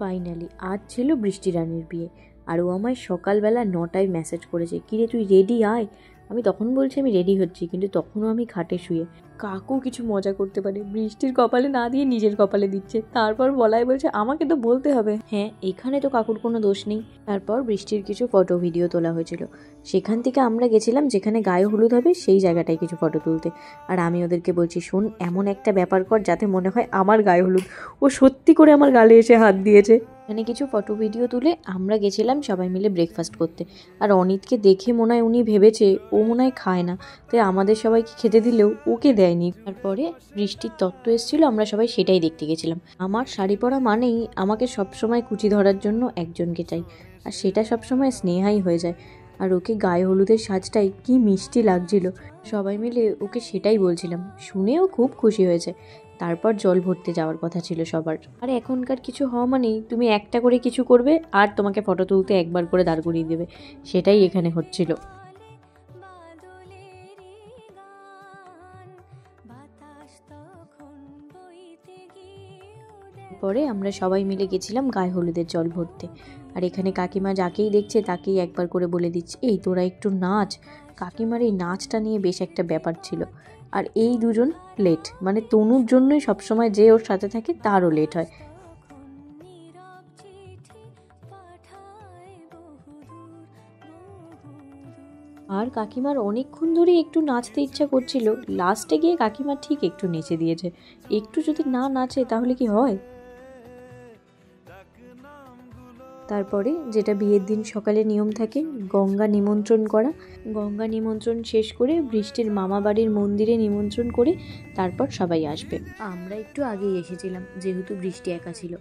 Finally আজ ছিল বৃষ্টি রানীর বিয়ে, আর ও আমায় সকালবেলা 9টায় মেসেজ করেছে, কিরে তুই রেডি আয়। আমি তখন বলছি আমি রেডি হচ্ছি, কিন্তু তখনও আমি খাটে শুয়ে। কাকু কিছু মজা করতে পারে, বৃষ্টির কপালে না দিয়ে নিজের কপালে দিচ্ছে, তারপর বলায় বলছে আমাকে তো বলতে হবে। হ্যাঁ, এখানে তো কাকুর কোনো দোষ নেই। তারপর বৃষ্টির কিছু ফটো ভিডিও তোলা হয়েছিল, সেখান থেকে আমরা গেছিলাম যেখানে গায়ে হলুদ হবে সেই জায়গাটায় কিছু ফটো তুলতে। আর আমি ওদেরকে বলছি, শোন, এমন একটা ব্যাপার কর যাতে মনে হয় আমার গায়ে হলুদ। ও সত্যি করে আমার গালে এসে হাত দিয়েছে। এখানে কিছু ফটো ভিডিও তুলে আমরা গেছিলাম সবাই মিলে ব্রেকফাস্ট করতে। আর অনিতকে দেখে মনে হয় উনি ভেবেছে ও মনে হয় খায় না, তাই আমাদের সবাইকে খেতে দিলেও ওকে দেয়নি। তারপরে বৃষ্টির তত্ত্ব এসেছিল, আমরা সবাই সেটাই দেখতে গেছিলাম। আমার শাড়ি পরা মানেই আমাকে সবসময় কুচি ধরার জন্য একজনকে চাই, আর সেটা সবসময় স্নেহাই হয়ে যায়। আর ওকে গায়ে হলুদের সাজটাই কি মিষ্টি লাগছিল, সবাই মিলে ওকে সেটাই বলছিলাম, শুনেও খুব খুশি হয়েছে। তারপর জল ভরতে যাওয়ার কথা ছিল সবার। আর এখনকার কিছু হওয়া মানেই তুমি একটা করে কিছু করবে আর তোমাকে ফটো তুলতে একবার করে দাঁড় করিয়ে দেবে, সেটাই এখানে হচ্ছিল। পরে আমরা সবাই মিলে গেছিলাম গায়ে হলুদের জল ভরতে। আর এখানে কাকিমা যাকেই দেখছে তাকেই একবার করে বলে দিচ্ছে, এই তোরা একটু নাচ। কাকিমার এই নাচটা নিয়ে বেশ একটা ব্যাপার ছিল। আর এই দুজন লেট, মানে তনুর জন্যই সবসময় যে ওর সাথে থাকে তারও লেট হয়। আর কাকিমার অনেকক্ষণ ধরেই একটু নাচতে ইচ্ছা করছিল, লাস্টে গিয়ে কাকিমা ঠিক একটু নেচে দিয়েছে। একটু যদি না নাচে তাহলে কি হয়। তারপরে যেটা বিয়ের দিন সকালে নিয়ম থাকে, গঙ্গা নিমন্ত্রণ করা। গঙ্গা নিমন্ত্রণ শেষ করে বৃষ্টির মামা বাড়ির মন্দিরে নিমন্ত্রণ করে তারপর সবাই আসবে। আমরা একটু আগেই এসেছিলাম যেহেতু বৃষ্টি একা ছিল।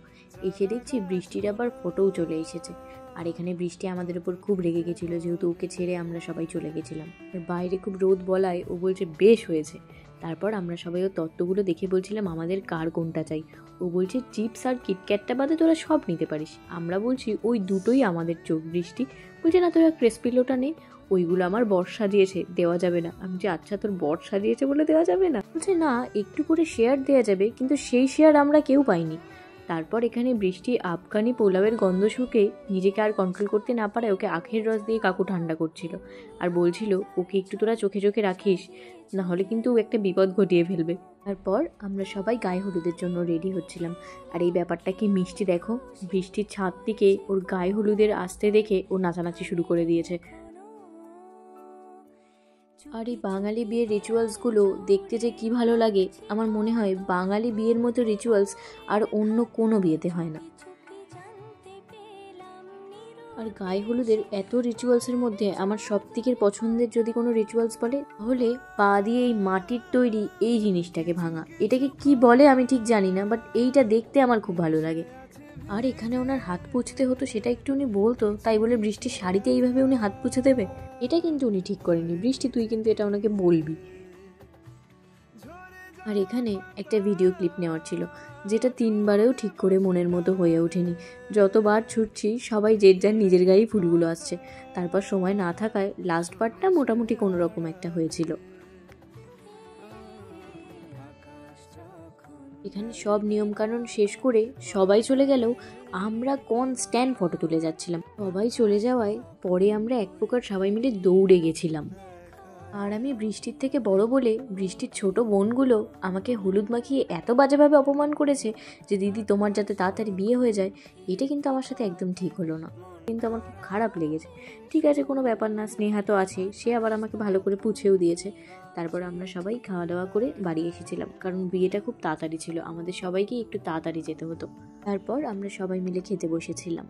এসে দেখছি বৃষ্টির আবার ফটোও চলে এসেছে। আর এখানে বৃষ্টি আমাদের উপর খুব রেগে গেছিলো যেহেতু ওকে ছেড়ে আমরা সবাই চলে গেছিলাম। আর বাইরে খুব রোদ বলায় ও বলছে বেশ হয়েছে। তারপর আমরা সবাই ওর তত্ত্বগুলো দেখে বলছিলাম আমাদের কার কোনটা চাই। ও বলছে চিপস আর কিটক্যাটটা বাদে তোরা সব নিতে পারিস। আমরা বলছি ওই দুটোই আমাদের চোখ। বৃষ্টি বলছে না তোরা ক্রেসপিলোটা নেই, ওইগুলো আমার বর সাজিয়েছে, দেওয়া যাবে না। আমি যে আচ্ছা তোর বর সাজিয়েছে বলে দেওয়া যাবে না? বলছে না, একটু করে শেয়ার দেওয়া যাবে, কিন্তু সেই শেয়ার আমরা কেউ পাইনি। তারপর এখানে বৃষ্টি আফগানি পোলাওয়ের গন্ধ শুকে নিজেকে আর কন্ট্রোল করতে না পারে ওকে আখের রস দিয়ে কাকু ঠান্ডা করছিল। আর বলছিল ওকে একটু তোরা চোখে চোখে রাখিস, না হলে কিন্তু একটা বিপদ ঘটিয়ে ফেলবে। তারপর আমরা সবাই গায়ে হলুদের জন্য রেডি হচ্ছিলাম। আর এই ব্যাপারটা কি মিষ্টি দেখো, বৃষ্টির ছাদ থেকে ওর গায়ে হলুদের আসতে দেখে ও নাচানাচি শুরু করে দিয়েছে। আর এই বাঙালি বিয়ের রিচুয়ালসগুলো দেখতে যে কি ভালো লাগে, আমার মনে হয় বাঙালি বিয়ের মতো রিচুয়ালস আর অন্য কোনো বিয়েতে হয় না। আর গায়ে হলুদের এত রিচুয়ালসের মধ্যে আমার সবথেকে পছন্দের যদি কোনো রিচুয়ালস বলে তাহলে পা দিয়ে এই মাটির তৈরি এই জিনিসটাকে ভাঙা। এটাকে কি বলে আমি ঠিক জানি না, বাট এইটা দেখতে আমার খুব ভালো লাগে। আর এখানে ওনার হাত পুছতে হতো সেটা একটু উনি বলতো, তাই বলে বৃষ্টির শাড়িতে এইভাবে উনি হাত পুছে দেবে, এটা কিন্তু উনি ঠিক করেননি। বৃষ্টি তুই কিন্তু এটা ওনাকে বলবি। আর এখানে একটা ভিডিও ক্লিপ নেওয়ার ছিল, যেটা 3বারেও ঠিক করে মনের মতো হয়ে ওঠেনি। যতবার ছুটছি সবাই যে যার নিজের গায়েই ফুলগুলো আসছে। তারপর সময় না থাকায় লাস্ট পার্টটা মোটামুটি কোনো রকম একটা হয়েছিল। এখানে সব নিয়মকানুন শেষ করে সবাই চলে গেলেও আমরা কনস্ট্যান্ট ফটো তুলে যাচ্ছিলাম। সবাই চলে যাওয়ায় পরে আমরা এক প্রকার সবাই মিলে দৌড়ে গেছিলাম। আর আমি বৃষ্টির থেকে বড় বলে বৃষ্টির ছোট বোনগুলো আমাকে হলুদ মাখিয়ে এত বাজেভাবে অপমান করেছে যে দিদি তোমার যাতে তাড়াতাড়ি বিয়ে হয়ে যায়। এটা কিন্তু আমার সাথে একদম ঠিক হলো না, কিন্তু আমার খুব খারাপ লেগেছে। ঠিক আছে, কোনো ব্যাপার না, স্নেহা তো আছে, সে আবার আমাকে ভালো করে পুছেও দিয়েছে। তারপর আমরা সবাই খাওয়া দাওয়া করে বাড়ি এসেছিলাম, কারণ বিয়েটা খুব তাড়াতাড়ি ছিল, আমাদের সবাইকেই একটু তাড়াতাড়ি যেতে হতো। তারপর আমরা সবাই মিলে খেতে বসেছিলাম।